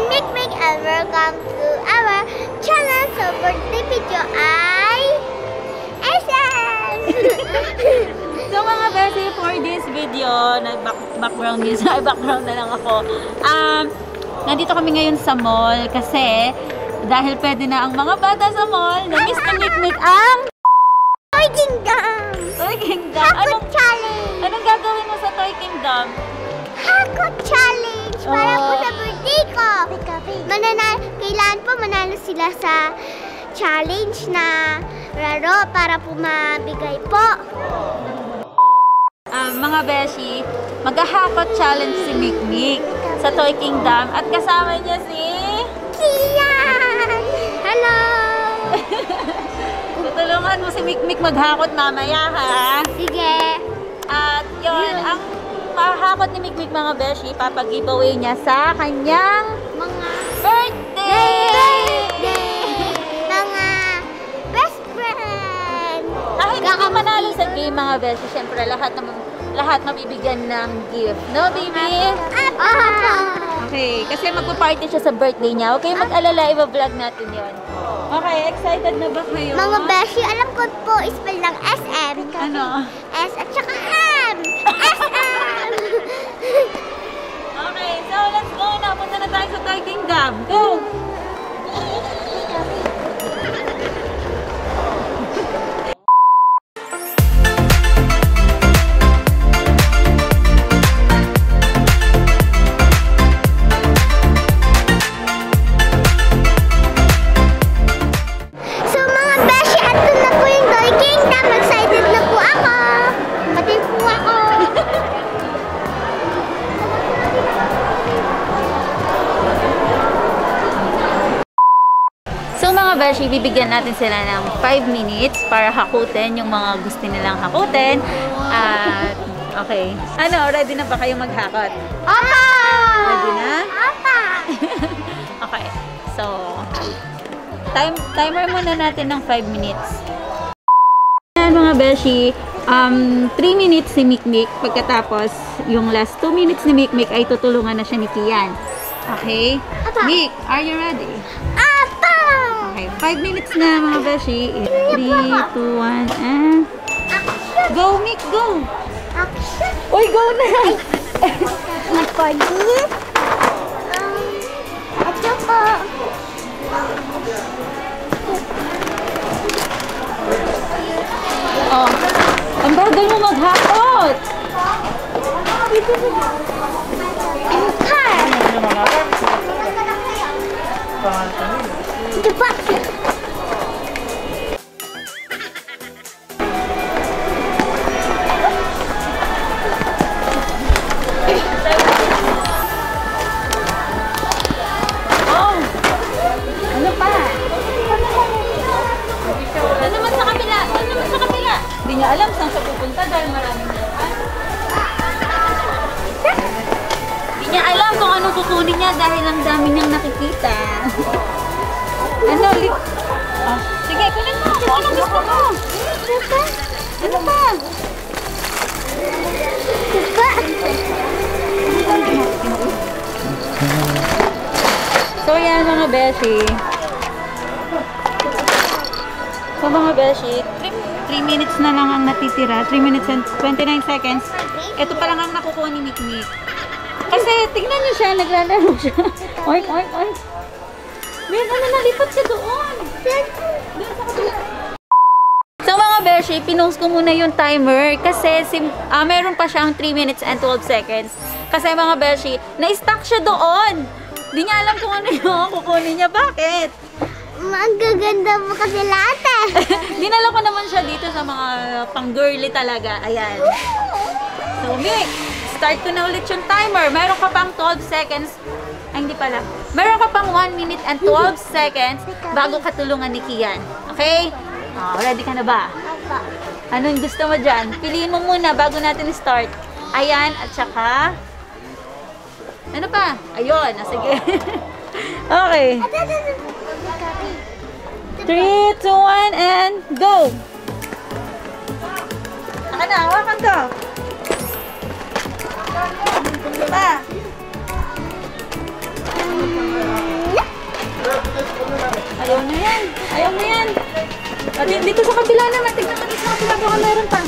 Mikmik and welcome to our channel. So birthday video ay SM! So mga besi, for this video, background na lang ako. Nandito kami ngayon sa mall kasi dahil pwede na ang mga bata sa mall, na-miss na Mikmik ang Toy Kingdom! Toy Kingdom! Hakot Challenge! Anong gagawin mo sa Toy Kingdom? Hakot Challenge! Para po sa birthday ko! Kailangan po manalo sila sa challenge na laro para po mabigay po. Mga beshi, mag-hakot challenge si Mikmik sa Toy Kingdom at kasama niya si Kian! Hello! Tutulungan mo si Mikmik maghakot mamaya, ha? Sige! At yun, ang mahakot ni Mikmik mga beshi, papag-giveaway niya sa kanyang Mga birthday! Mga best friend! Kahit hindi manalo sa game mga beshi, syempre lahat mabibigyan ng gift. No, baby? Okay, kasi magpa-party siya sa birthday niya. Okay, mag-alala, i-vlog natin yon. Okay, excited na ba kayo? Mga beshi, alam ko po spell ng SM. Ano? S at saka M! SM! Okay, so let's go na. Punta na tayo sa Toy Kingdom. Go! Beshi, bibigyan natin sila ng 5 minutes para hakutin yung mga gusto nilang hakutin. At, okay. Ano, ready na ba kayo maghakot? Opa! Ready na? Opa! Okay. So, timer muna natin ng 5 minutes. Ayan mga Beshi, 3 minutes si Mikmik. Pagkatapos, yung last 2 minutes ni Mikmik ay tutulungan na siya ni Kian. Okay? Mik, are you ready? Okay, 5 minutes na mga beshi. 3, 2, 1, and... Go, Mick, go! Action! Uy, go na! Mag-forgive. Ito po. Oh, ang bagal mo maghakot! And car. The bucket. Oh! Ano pa? Ano naman sa kabila? Ano naman sa kabila? Hindi niya alam saan siya pupunta dahil maraming lahat. Hindi niya alam kung anong kukunin niya dahil ang dami niyang nakikita. Ano? Oh, sige, kunin mo. Kung anong gusto mo. Ano pa? So, yan mga beshi. So, mga beshi, 3 minutes na lang ang natitira. 3 minutes and 29 seconds. Ito pa lang ang nakukuha ni Mikmik. Kasi, tignan niyo siya, naglalaro siya. Oink, oink, oink. May nalipat siya doon. So mga beshi, pinost ko muna yung timer kasi meron pa siyang 3 minutes and 12 seconds. Kasi mga beshi, na-stuck siya doon. Hindi niya alam kung ano yung kukunin niya. Bakit? Magaganda mo kasi lahat eh. Dinala ko naman siya dito sa mga pang-girly talaga. Ayan. So Mick, start ko na ulit yung timer. Meron ka pang 12 seconds. Ay, hindi pala. Meron ka pang 1 minute and 12 seconds bago katulungan ni Kian. Okay? Oh, ready ka na ba? Anong gusto mo dyan? Piliin mo muna bago natin start. Ayan, at saka... Ano pa? Ayun, sige. Okay. 3, 2, 1, and go! Aka na, hawakan ko. Pa. Ayaw mo yan. At dito sa kabila naman. Tignan mo dito sa kabila. Baka meron pa.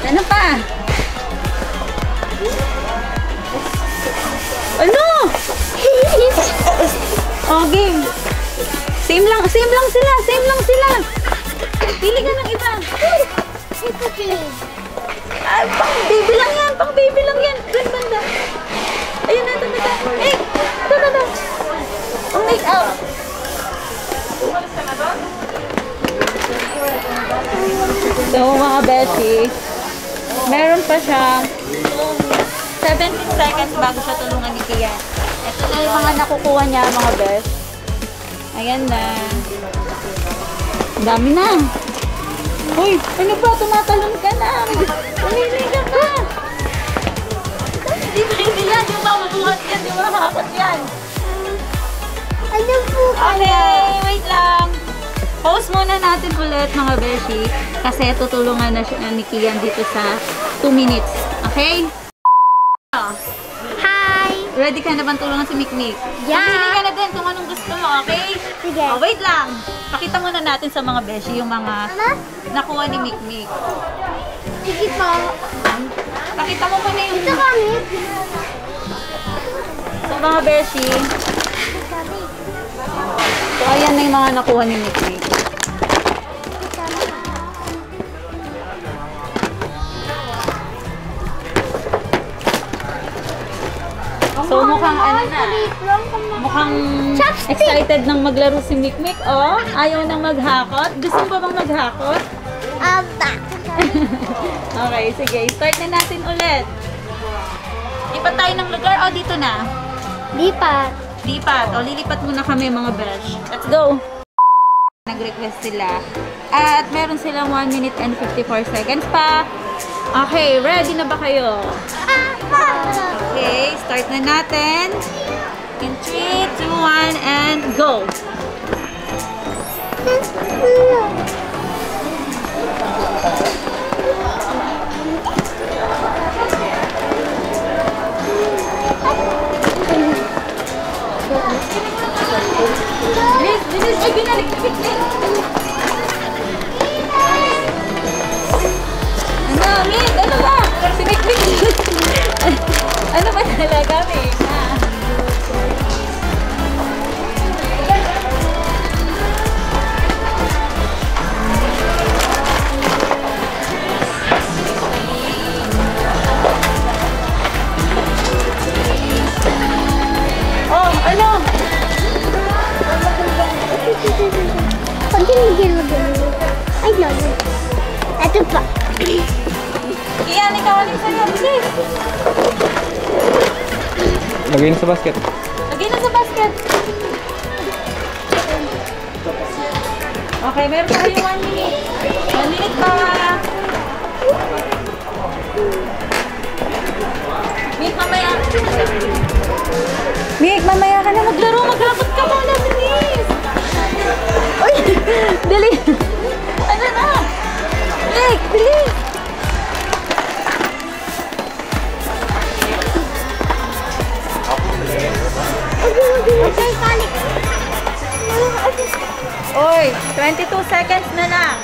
Ano pa? Ano? Oh, game. Same lang sila. Pili ka ng iba. Ay, pang baby lang yan. Doon banda. Ayun na, ito. Eh, ito. Ang make up. So, mga beshi, meron pa siyang 17 seconds bago siya tulungan ni Kian. Ito na yung mga nakukuha niya, mga besh. Ayan na. Ang dami na. Uy, ano ba? Tumatalon ka na. Pumili ka pa. Hindi yan. Di ba mabuhat yan? Di ba makakot yan? Ano po Okay, wait lang. Pause muna natin ulit, mga beshi. Kasi tutulungan na siya ni Kian dito sa 2 minutes. Okay? Hi! Ready ka na bang tulungan si Mikmik? Yeah. Pumili ka na din kung anong gusto mo, okay? Sige. Oh, wait lang. Pakita muna natin sa mga beshi yung mga Mama? nakuha ni Mikmik. Sige po. Pakita mo muna yung Ito kami. sa mga beshi. So, ayan na yung mga nakuha ni Mikmik. So, mukhang ano na. Mukhang Chopstick. excited nang maglaro si Mikmik. Oh, ayaw nang maghakot. Gusto mo ba bang maghakot? Back. Okay, sige. Start na natin ulit. Lipat tayo ng lugar. O, dito na. Lipat. Lipat. O, lilipat muna kami, mga besh. Let's go! Nag-request sila. At meron silang 1 minute and 54 seconds pa. Okay, ready na ba kayo? Okay, start na natin. In 3, 2, 1, and go! Bilis! Ay, binalik! Ano, Mik? Ano ba? Si Mikmik! Ano ba talaga, Mik? Oh, ano? Pag-ginigil. Ay, no. Ito pa. Iyan, ikaw aling sa'yo. Bilis! Lagay na sa basket. Lagay na sa basket. Okay, meron pa kayo 1 minute. 1 minute pa. Mik, mamaya. Mik, mamaya ka na maglaro. Maghapot ka muna, bilis. Uy, dali. Ano na? Mik, bilis. Okay, balik. Oy, 22 seconds na lang.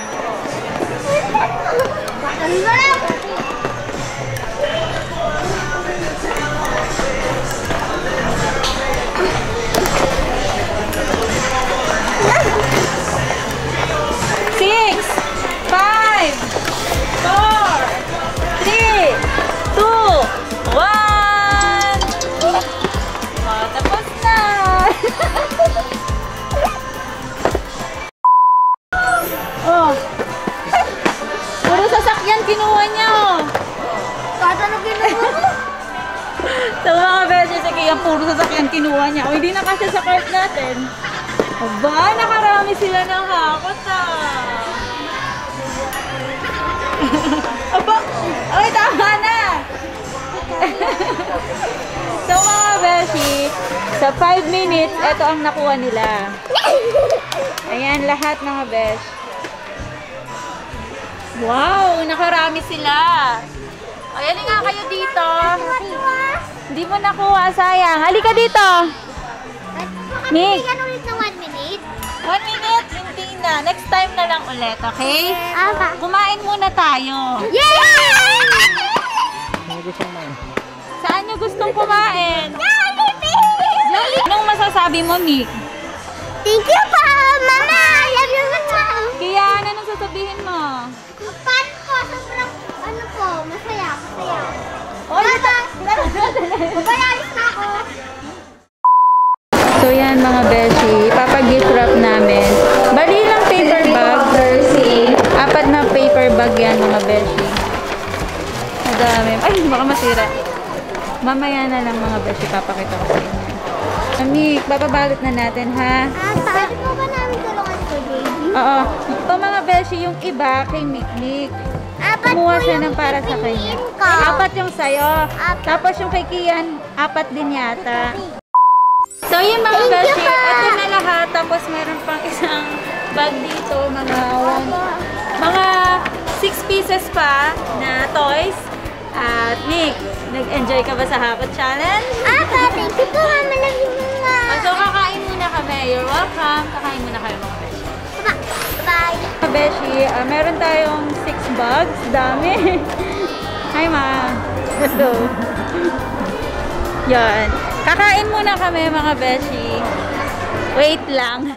Ano na? 6, 5, 4, 3, 2, 1. Oh, tapos na. Oh. Puro sasakyan kinuha niya, oh. Kata na ginawa. Sa mga beses, kaya puro sasakyan kinuha niya. O, hindi na kasi sa cart natin. Aba, nakarami sila ng hakot, ah. Aba, ay, tama na. So, mga beshi, sa 5 minutes, ito ang nakuha nila. Ayan, lahat mga besh. Wow, nakarami sila. Ayan nga kayo dito. Hindi mo nakuha, sayang. Halika dito. Nick, Bigyan ulit ng 1 minute. 1 minute, hindi na. Next time na lang ulit, okay? Aba. Kumain muna tayo. Yeah! Ano gusto mo yun? Saan nyo gustong kumain? Anong masasabi mo, Nick? Thank you po, Mama. I love you, Mama. Kaya anong sasabihin mo? Paano po? Sobrang, ano po, masaya. Oh, Mabayaris na ako. So yan mga beshi, ipapag-gift wrap namin. Bali lang paper bag. 4 na paper bag yan mga beshi. Madami. Ay, baka masira. Mamaya na lang mga beshi, papakita ko sa inyo. Nick, bababalot na natin ha. Pwede po ba namin tulungan ko, baby? Oo. Ito mga beshi, yung iba kay Nick. Apat Kumuha po siya yung ng para sa kanya. pipiliin ko. 4 yung sayo. Tapos yung kay Kian, 4 din yata. So yung mga Thank you beshi, pa. ito na lahat. Tapos meron pang isang bag dito, mga 6 pieces pa na toys. At Nick, nag-enjoy ka ba sa Hapot Challenge? Thank you po, Mama. Love you, Mama. So kakain muna kami. You're welcome. Kakain muna kayo mga beshi. Bye. Mga beshi, meron tayong 6 bags. Dami. Hi ma. Let's go. Yan. Kakain muna kami mga beshi. Wait lang.